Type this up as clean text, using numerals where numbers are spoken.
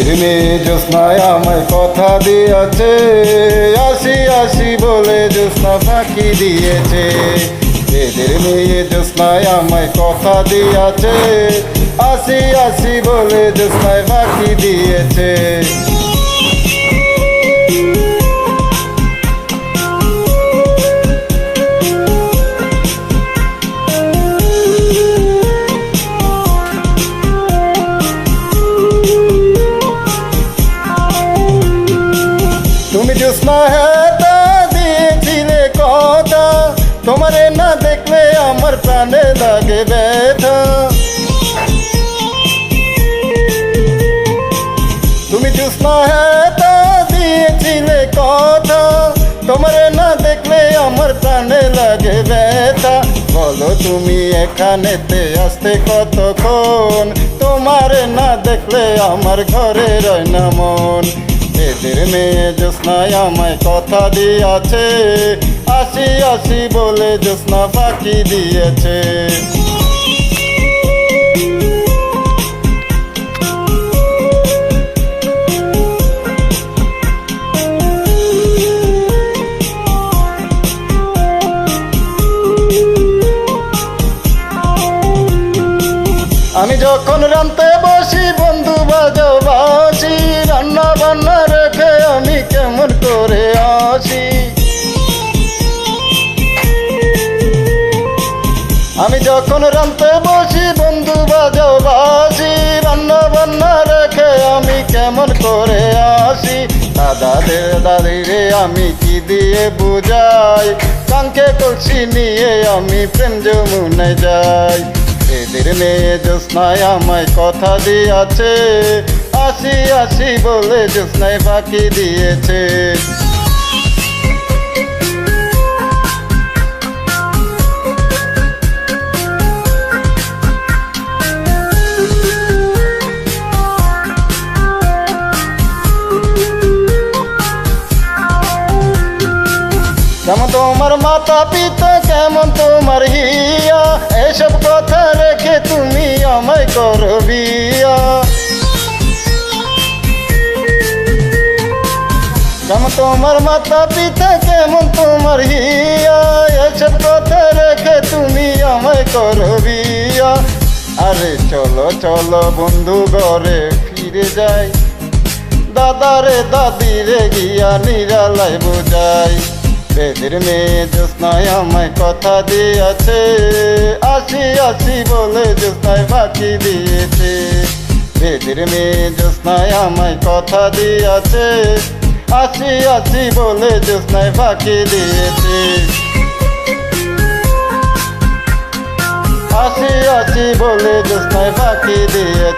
এদের মেয়ে জ্যোৎস্নায় আমায় কথা দিয়েছে, আসি আসি বলে জ্যোৎস্না ফাঁকি দিয়েছে। এদের মেয়ে জ্যোৎস্নায় আমায় কথা দিয়েছে, আসি আসি বলে জ্যোৎস্নায় ফাঁকি দিয়েছে। তুমি জ্যোৎস্না হেতা দিয়েছিলে কথা, তোমারে না দেখলে আমার প্রাণে লাগে ব্যথা। তুমি জ্যোৎস্না হেতা দিয়েছিলে কথা, তোমারে না দেখলে আমার প্রাণে লাগে ব্যথা। বলো তুমি এখানেতে আসতে কতক্ষণ, তোমারে না দেখলে আমার ঘরে রয় না মন। এদের মেয়ে জ্যোৎস্নায় আমায় কথা দিয়েছে, আসি আসি বলে জ্যোৎস্না ফাঁকি দিয়েছে। আমি যখন রান্তে বসি বন্ধু বাজাও বাসি, রান্না বান্না রেখে আমি কেমন করে আসি। আমি যখন রান্তে বসি বন্ধু বাজাও বাসি, রান্না বান্না রেখে আমি কেমন করে আসি। দাদিরে আমি কি দিয়ে বুঝাই, কাঙ্কে কলসি নিয়ে আমি প্রেম যমুনায় যাই। এদের মেয়ে জ্যোৎস্নায় আমায় কথা দিয়েছে, আসি আসি বলে জ্যোৎস্নায় ফাঁকি দিয়েছে। কেমন তোমার মাতা পিতা, কেমন তোমার হিয়া, এসব কথা রেখে তুমি আমায় করো বিয়া। কেমন তোমার মাতা পিতা, কেমন তোমার হিয়া, এসব কথা রেখে তুমি আমায় করো বিয়া। আরে চলো চলো বন্ধু ঘরে ফিরে যাই, দাদারে দাদিরে গিয়া নিরালায় বোঝাই। এদের মেয়ে জ্যোৎস্নায় আমায় কথা দিয়েছে, আসি আসি বলে জ্যোৎস্নায় ফাঁকি দিয়েছে। এদের মেয়ে জ্যোৎস্নায় আমায় কথা দিয়েছে, আসি আসি বলে জ্যোৎস্নায় ফাঁকি দিয়েছে। আসি আসি বলে জ্যোৎস্নায় ফাঁকি দিয়েছে।